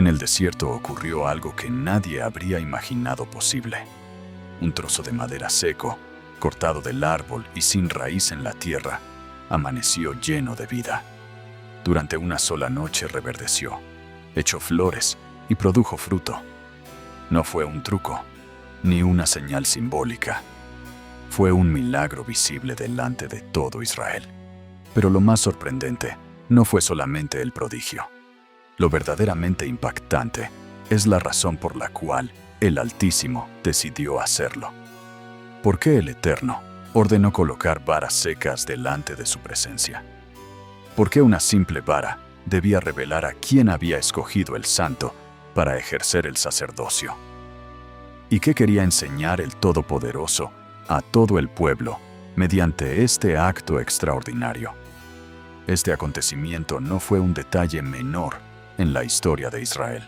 En el desierto ocurrió algo que nadie habría imaginado posible. Un trozo de madera seco, cortado del árbol y sin raíz en la tierra, amaneció lleno de vida. Durante una sola noche reverdeció, echó flores y produjo fruto. No fue un truco, ni una señal simbólica. Fue un milagro visible delante de todo Israel. Pero lo más sorprendente no fue solamente el prodigio. Lo verdaderamente impactante es la razón por la cual el Altísimo decidió hacerlo. ¿Por qué el Eterno ordenó colocar varas secas delante de su presencia? ¿Por qué una simple vara debía revelar a quién había escogido el santo para ejercer el sacerdocio? ¿Y qué quería enseñar el Todopoderoso a todo el pueblo mediante este acto extraordinario? Este acontecimiento no fue un detalle menor en la historia de Israel.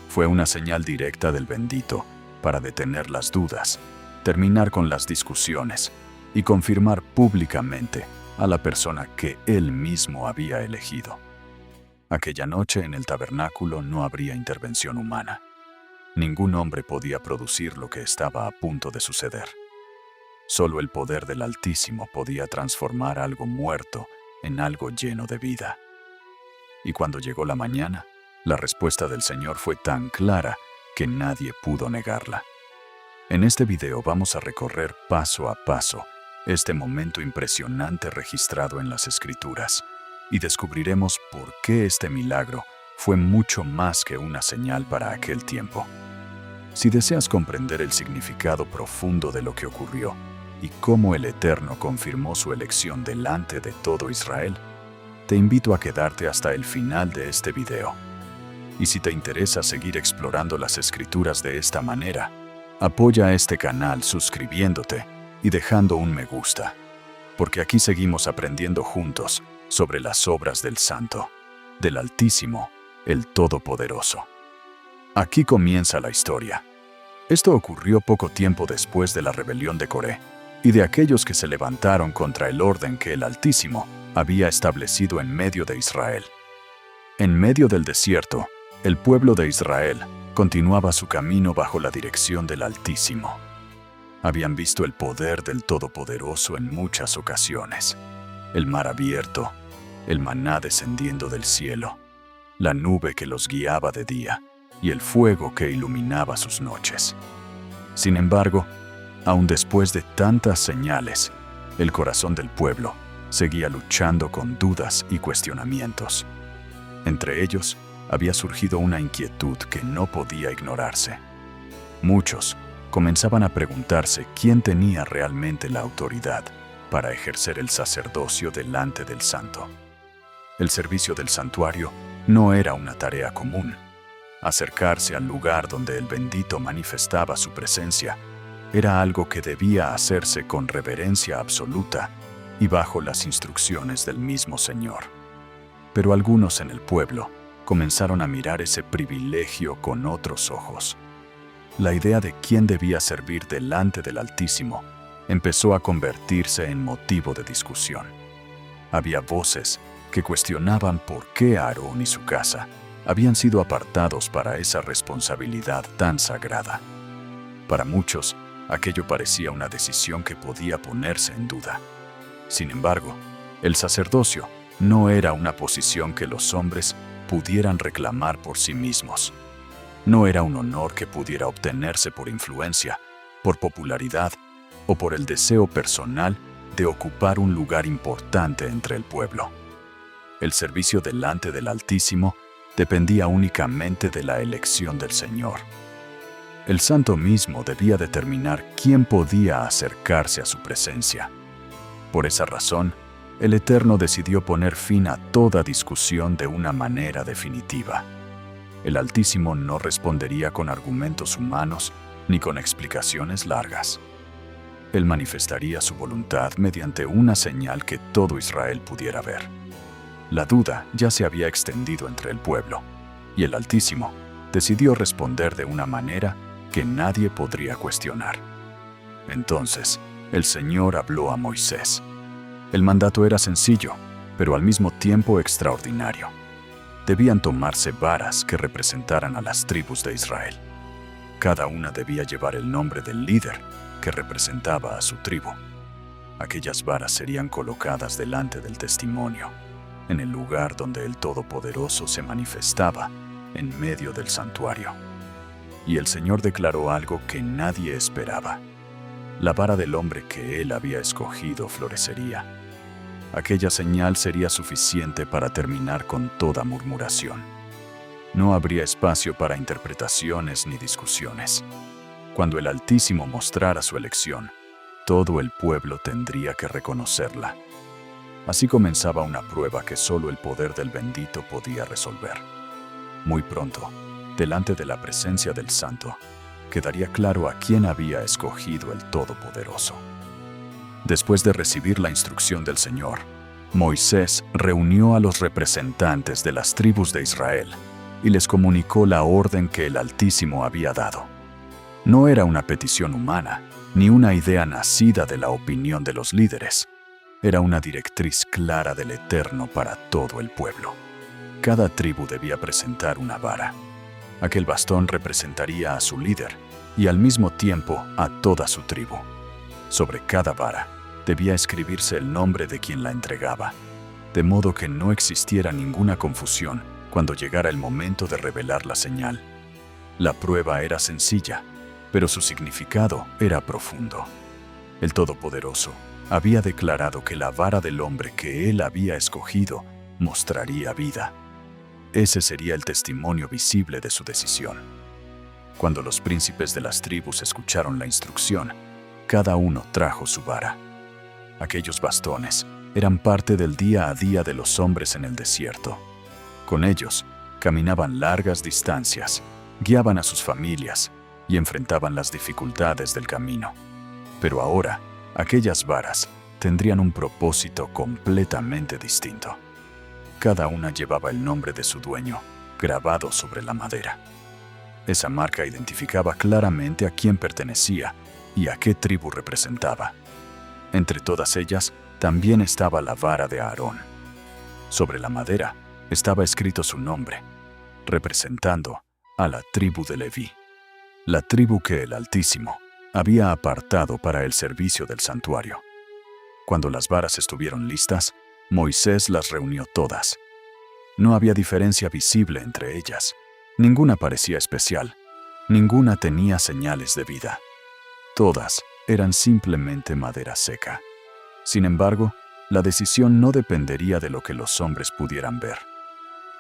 Fue una señal directa del bendito para detener las dudas, terminar con las discusiones y confirmar públicamente a la persona que él mismo había elegido. Aquella noche en el tabernáculo no habría intervención humana. Ningún hombre podía producir lo que estaba a punto de suceder. Solo el poder del Altísimo podía transformar algo muerto en algo lleno de vida. Y cuando llegó la mañana, la respuesta del Señor fue tan clara que nadie pudo negarla. En este video vamos a recorrer paso a paso este momento impresionante registrado en las Escrituras y descubriremos por qué este milagro fue mucho más que una señal para aquel tiempo. Si deseas comprender el significado profundo de lo que ocurrió y cómo el Eterno confirmó su elección delante de todo Israel, te invito a quedarte hasta el final de este video. Y si te interesa seguir explorando las Escrituras de esta manera, apoya a este canal suscribiéndote y dejando un me gusta, porque aquí seguimos aprendiendo juntos sobre las obras del Santo, del Altísimo, el Todopoderoso. Aquí comienza la historia. Esto ocurrió poco tiempo después de la rebelión de Coré y de aquellos que se levantaron contra el orden que el Altísimo había establecido en medio de Israel. En medio del desierto, el pueblo de Israel continuaba su camino bajo la dirección del Altísimo. Habían visto el poder del Todopoderoso en muchas ocasiones. El mar abierto, el maná descendiendo del cielo, la nube que los guiaba de día y el fuego que iluminaba sus noches. Sin embargo, aun después de tantas señales, el corazón del pueblo seguía luchando con dudas y cuestionamientos. Entre ellos, había surgido una inquietud que no podía ignorarse. Muchos comenzaban a preguntarse quién tenía realmente la autoridad para ejercer el sacerdocio delante del santo. El servicio del santuario no era una tarea común. Acercarse al lugar donde el bendito manifestaba su presencia era algo que debía hacerse con reverencia absoluta y bajo las instrucciones del mismo Señor. Pero algunos en el pueblo comenzaron a mirar ese privilegio con otros ojos. La idea de quién debía servir delante del Altísimo empezó a convertirse en motivo de discusión. Había voces que cuestionaban por qué Aarón y su casa habían sido apartados para esa responsabilidad tan sagrada. Para muchos, aquello parecía una decisión que podía ponerse en duda. Sin embargo, el sacerdocio no era una posición que los hombres pudieran reclamar por sí mismos. No era un honor que pudiera obtenerse por influencia, por popularidad o por el deseo personal de ocupar un lugar importante entre el pueblo. El servicio delante del Altísimo dependía únicamente de la elección del Señor. El santo mismo debía determinar quién podía acercarse a su presencia. Por esa razón, el Eterno decidió poner fin a toda discusión de una manera definitiva. El Altísimo no respondería con argumentos humanos ni con explicaciones largas. Él manifestaría su voluntad mediante una señal que todo Israel pudiera ver. La duda ya se había extendido entre el pueblo, y el Altísimo decidió responder de una manera que nadie podría cuestionar. Entonces, el Señor habló a Moisés. El mandato era sencillo, pero al mismo tiempo extraordinario. debían tomarse varas que representaran a las tribus de Israel. Cada una debía llevar el nombre del líder que representaba a su tribu. Aquellas varas serían colocadas delante del testimonio, en el lugar donde el Todopoderoso se manifestaba, en medio del santuario. Y el Señor declaró algo que nadie esperaba. La vara del hombre que él había escogido florecería. Aquella señal sería suficiente para terminar con toda murmuración. No habría espacio para interpretaciones ni discusiones. Cuando el Altísimo mostrara su elección, todo el pueblo tendría que reconocerla. Así comenzaba una prueba que solo el poder del bendito podía resolver. Muy pronto, delante de la presencia del Santo, quedaría claro a quién había escogido el Todopoderoso. Después de recibir la instrucción del Señor, Moisés reunió a los representantes de las tribus de Israel y les comunicó la orden que el Altísimo había dado. No era una petición humana, ni una idea nacida de la opinión de los líderes. Era una directriz clara del Eterno para todo el pueblo. Cada tribu debía presentar una vara. Aquel bastón representaría a su líder y al mismo tiempo a toda su tribu. Sobre cada vara debía escribirse el nombre de quien la entregaba, de modo que no existiera ninguna confusión cuando llegara el momento de revelar la señal. La prueba era sencilla, pero su significado era profundo. El Todopoderoso había declarado que la vara del hombre que él había escogido mostraría vida. Ese sería el testimonio visible de su decisión. Cuando los príncipes de las tribus escucharon la instrucción, cada uno trajo su vara. Aquellos bastones eran parte del día a día de los hombres en el desierto. Con ellos, caminaban largas distancias, guiaban a sus familias y enfrentaban las dificultades del camino. Pero ahora, aquellas varas tendrían un propósito completamente distinto. Cada una llevaba el nombre de su dueño, grabado sobre la madera. Esa marca identificaba claramente a quién pertenecía y a qué tribu representaba. Entre todas ellas, también estaba la vara de Aarón. Sobre la madera estaba escrito su nombre, representando a la tribu de Leví, la tribu que el Altísimo había apartado para el servicio del santuario. Cuando las varas estuvieron listas, Moisés las reunió todas. No había diferencia visible entre ellas. Ninguna parecía especial. Ninguna tenía señales de vida. Todas eran simplemente madera seca. Sin embargo, la decisión no dependería de lo que los hombres pudieran ver.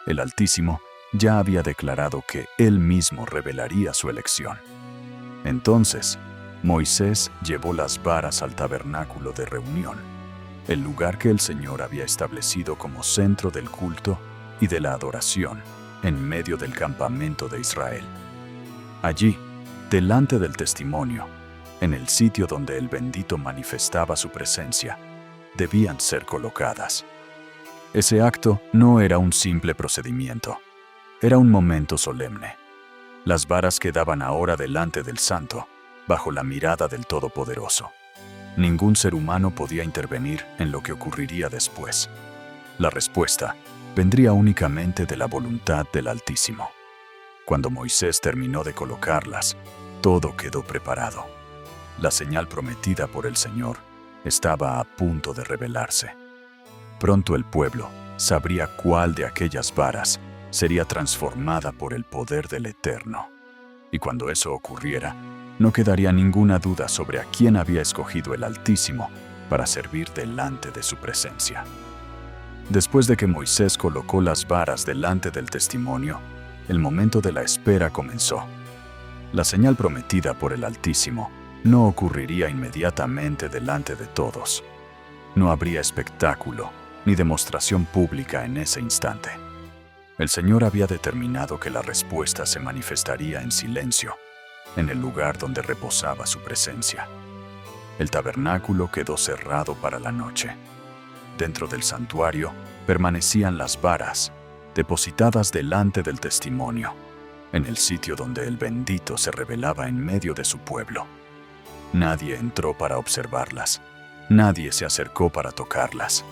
El Altísimo ya había declarado que él mismo revelaría su elección. Entonces, Moisés llevó las varas al tabernáculo de reunión, el lugar que el Señor había establecido como centro del culto y de la adoración en medio del campamento de Israel. Allí, delante del testimonio, en el sitio donde el bendito manifestaba su presencia, debían ser colocadas. Ese acto no era un simple procedimiento, era un momento solemne. Las varas quedaban ahora delante del Santo, bajo la mirada del Todopoderoso. Ningún ser humano podía intervenir en lo que ocurriría después. La respuesta vendría únicamente de la voluntad del Altísimo. Cuando Moisés terminó de colocarlas, todo quedó preparado. La señal prometida por el Señor estaba a punto de revelarse. Pronto el pueblo sabría cuál de aquellas varas sería transformada por el poder del Eterno. Y cuando eso ocurriera, no quedaría ninguna duda sobre a quién había escogido el Altísimo para servir delante de su presencia. Después de que Moisés colocó las varas delante del testimonio, el momento de la espera comenzó. La señal prometida por el Altísimo no ocurriría inmediatamente delante de todos. No habría espectáculo ni demostración pública en ese instante. El Señor había determinado que la respuesta se manifestaría en silencio, en el lugar donde reposaba su presencia. El tabernáculo quedó cerrado para la noche. Dentro del santuario permanecían las varas, depositadas delante del testimonio, en el sitio donde el bendito se revelaba en medio de su pueblo. Nadie entró para observarlas, nadie se acercó para tocarlas.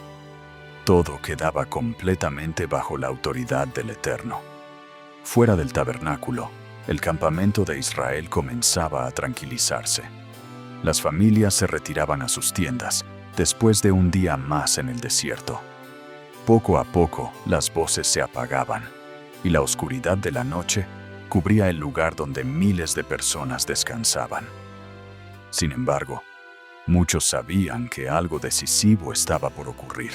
todo quedaba completamente bajo la autoridad del Eterno. Fuera del tabernáculo, el campamento de Israel comenzaba a tranquilizarse. Las familias se retiraban a sus tiendas después de un día más en el desierto. Poco a poco, las voces se apagaban y la oscuridad de la noche cubría el lugar donde miles de personas descansaban. Sin embargo, muchos sabían que algo decisivo estaba por ocurrir.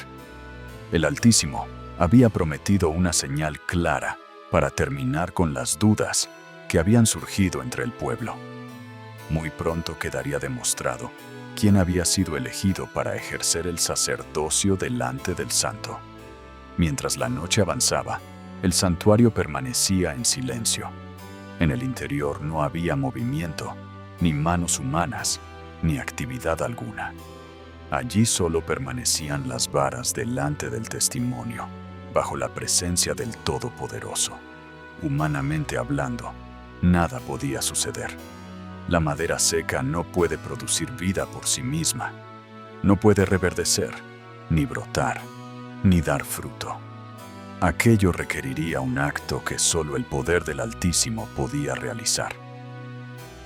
El Altísimo había prometido una señal clara para terminar con las dudas que habían surgido entre el pueblo. Muy pronto quedaría demostrado quién había sido elegido para ejercer el sacerdocio delante del Santo. Mientras la noche avanzaba, el santuario permanecía en silencio. En el interior no había movimiento, ni manos humanas, ni actividad alguna. Allí solo permanecían las varas delante del testimonio, bajo la presencia del Todopoderoso. Humanamente hablando, nada podía suceder. La madera seca no puede producir vida por sí misma. No puede reverdecer, ni brotar, ni dar fruto. Aquello requeriría un acto que solo el poder del Altísimo podía realizar.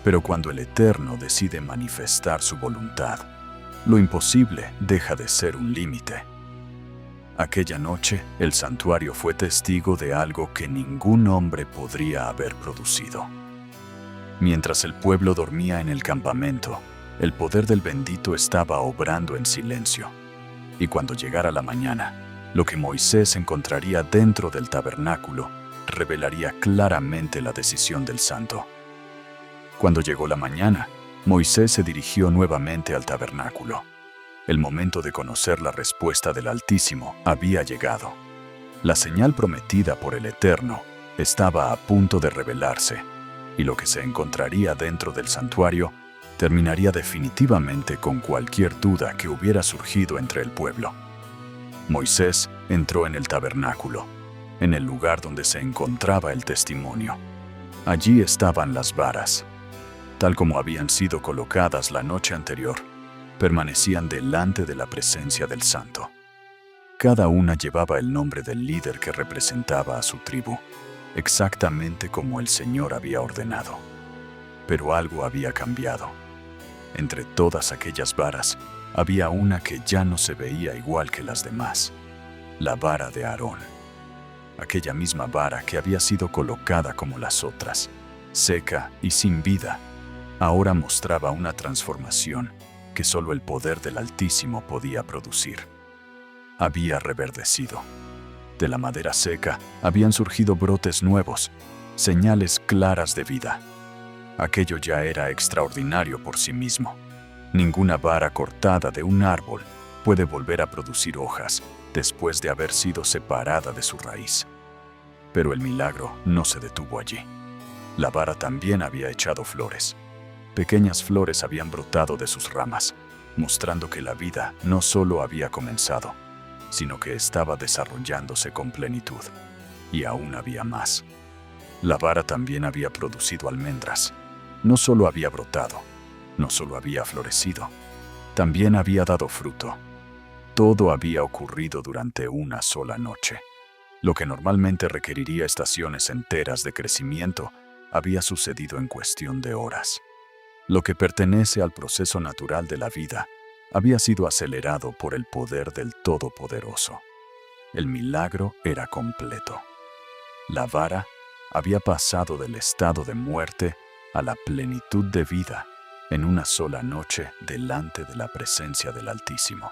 Pero cuando el Eterno decide manifestar su voluntad, lo imposible deja de ser un límite. Aquella noche, el santuario fue testigo de algo que ningún hombre podría haber producido. Mientras el pueblo dormía en el campamento, el poder del bendito estaba obrando en silencio. Y cuando llegara la mañana, lo que Moisés encontraría dentro del tabernáculo revelaría claramente la decisión del Santo. Cuando llegó la mañana, Moisés se dirigió nuevamente al tabernáculo. El momento de conocer la respuesta del Altísimo había llegado. La señal prometida por el Eterno estaba a punto de revelarse, y lo que se encontraría dentro del santuario terminaría definitivamente con cualquier duda que hubiera surgido entre el pueblo. Moisés entró en el tabernáculo, en el lugar donde se encontraba el testimonio. Allí estaban las varas, tal como habían sido colocadas la noche anterior, permanecían delante de la presencia del Santo. Cada una llevaba el nombre del líder que representaba a su tribu, exactamente como el Señor había ordenado. Pero algo había cambiado. Entre todas aquellas varas, había una que ya no se veía igual que las demás: la vara de Aarón. Aquella misma vara que había sido colocada como las otras, seca y sin vida, ahora mostraba una transformación que solo el poder del Altísimo podía producir. Había reverdecido. De la madera seca habían surgido brotes nuevos, señales claras de vida. Aquello ya era extraordinario por sí mismo. Ninguna vara cortada de un árbol puede volver a producir hojas después de haber sido separada de su raíz. Pero el milagro no se detuvo allí. La vara también había echado flores. Pequeñas flores habían brotado de sus ramas, mostrando que la vida no solo había comenzado, sino que estaba desarrollándose con plenitud. Y aún había más. La vara también había producido almendras. No solo había brotado, no solo había florecido, también había dado fruto. Todo había ocurrido durante una sola noche. Lo que normalmente requeriría estaciones enteras de crecimiento había sucedido en cuestión de horas. Lo que pertenece al proceso natural de la vida había sido acelerado por el poder del Todopoderoso. El milagro era completo. La vara había pasado del estado de muerte a la plenitud de vida en una sola noche delante de la presencia del Altísimo.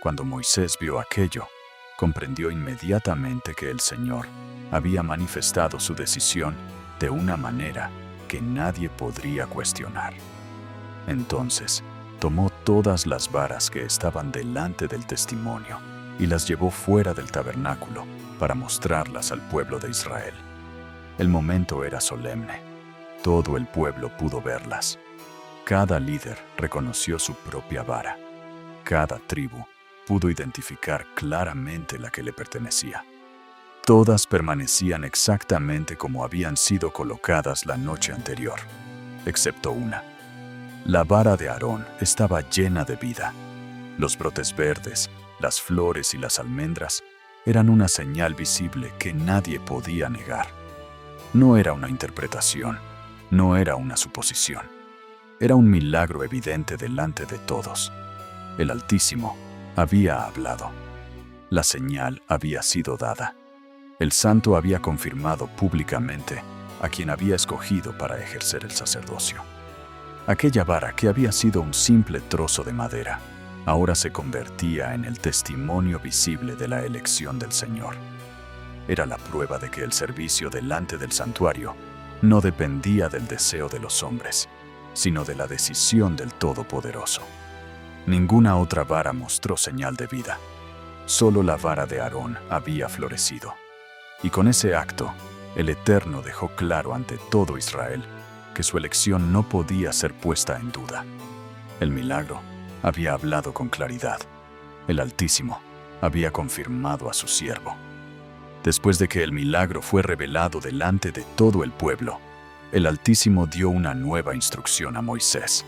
Cuando Moisés vio aquello, comprendió inmediatamente que el Señor había manifestado su decisión de una manera que nadie podría cuestionar. Entonces, tomó todas las varas que estaban delante del testimonio y las llevó fuera del tabernáculo para mostrarlas al pueblo de Israel. El momento era solemne. Todo el pueblo pudo verlas. Cada líder reconoció su propia vara. Cada tribu pudo identificar claramente la que le pertenecía. Todas permanecían exactamente como habían sido colocadas la noche anterior, excepto una. La vara de Aarón estaba llena de vida. Los brotes verdes las flores y las almendras eran una señal visible que nadie podía negar. No era una interpretación, no era una suposición. Era un milagro evidente delante de todos. El Altísimo había hablado. La señal había sido dada. El santo había confirmado públicamente a quien había escogido para ejercer el sacerdocio. Aquella vara que había sido un simple trozo de madera, ahora se convertía en el testimonio visible de la elección del Señor. Era la prueba de que el servicio delante del santuario no dependía del deseo de los hombres, sino de la decisión del Todopoderoso. Ninguna otra vara mostró señal de vida. Solo la vara de Aarón había florecido. Y con ese acto, el Eterno dejó claro ante todo Israel que su elección no podía ser puesta en duda. El milagro había hablado con claridad. El Altísimo había confirmado a su siervo. Después de que el milagro fue revelado delante de todo el pueblo, el Altísimo dio una nueva instrucción a Moisés.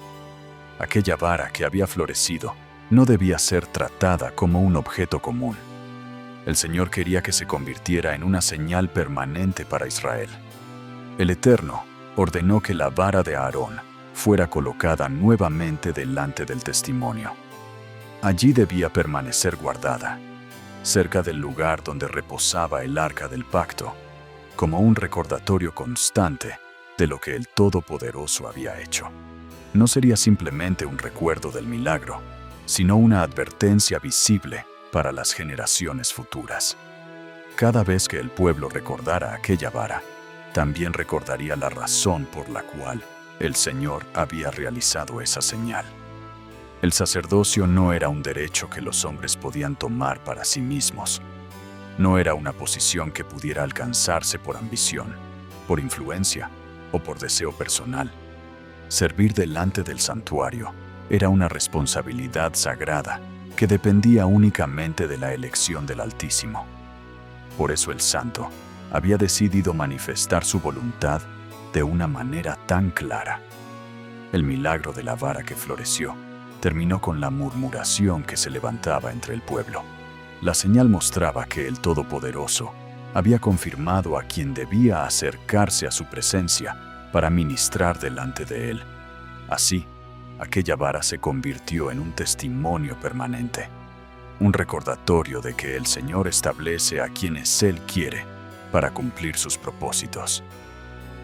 Aquella vara que había florecido no debía ser tratada como un objeto común. El Señor quería que se convirtiera en una señal permanente para Israel. El Eterno ordenó que la vara de Aarón fuera colocada nuevamente delante del testimonio. Allí debía permanecer guardada, cerca del lugar donde reposaba el arca del pacto, como un recordatorio constante de lo que el Todopoderoso había hecho. No sería simplemente un recuerdo del milagro, sino una advertencia visible para las generaciones futuras. Cada vez que el pueblo recordara aquella vara, también recordaría la razón por la cual el Señor había realizado esa señal. El sacerdocio no era un derecho que los hombres podían tomar para sí mismos. No era una posición que pudiera alcanzarse por ambición, por influencia o por deseo personal. Servir delante del santuario era una responsabilidad sagrada que dependía únicamente de la elección del Altísimo. Por eso el santo había decidido manifestar su voluntad de una manera tan clara. El milagro de la vara que floreció terminó con la murmuración que se levantaba entre el pueblo. La señal mostraba que el Todopoderoso había confirmado a quien debía acercarse a su presencia para ministrar delante de él. Así, aquella vara se convirtió en un testimonio permanente, un recordatorio de que el Señor establece a quienes Él quiere para cumplir sus propósitos,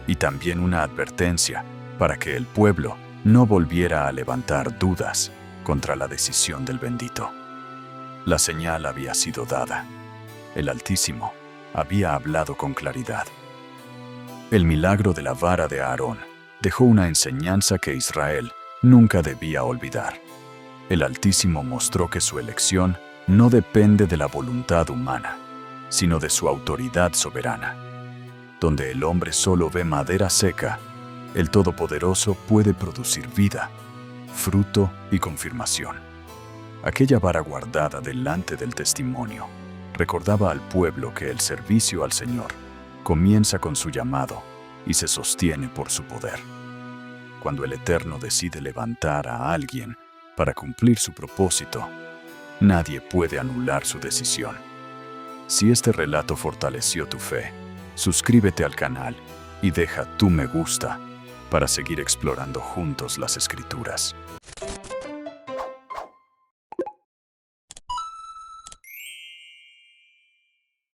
y también una advertencia para que el pueblo no volviera a levantar dudas contra la decisión del bendito. La señal había sido dada. El Altísimo había hablado con claridad. El milagro de la vara de Aarón dejó una enseñanza que Israel nunca debía olvidar. El Altísimo mostró que su elección no depende de la voluntad humana, sino de su autoridad soberana. Donde el hombre solo ve madera seca, el Todopoderoso puede producir vida, fruto y confirmación. Aquella vara guardada delante del testimonio recordaba al pueblo que el servicio al Señor comienza con su llamado y se sostiene por su poder. Cuando el Eterno decide levantar a alguien para cumplir su propósito, nadie puede anular su decisión. Si este relato fortaleció tu fe, suscríbete al canal y deja tu me gusta para seguir explorando juntos las Escrituras.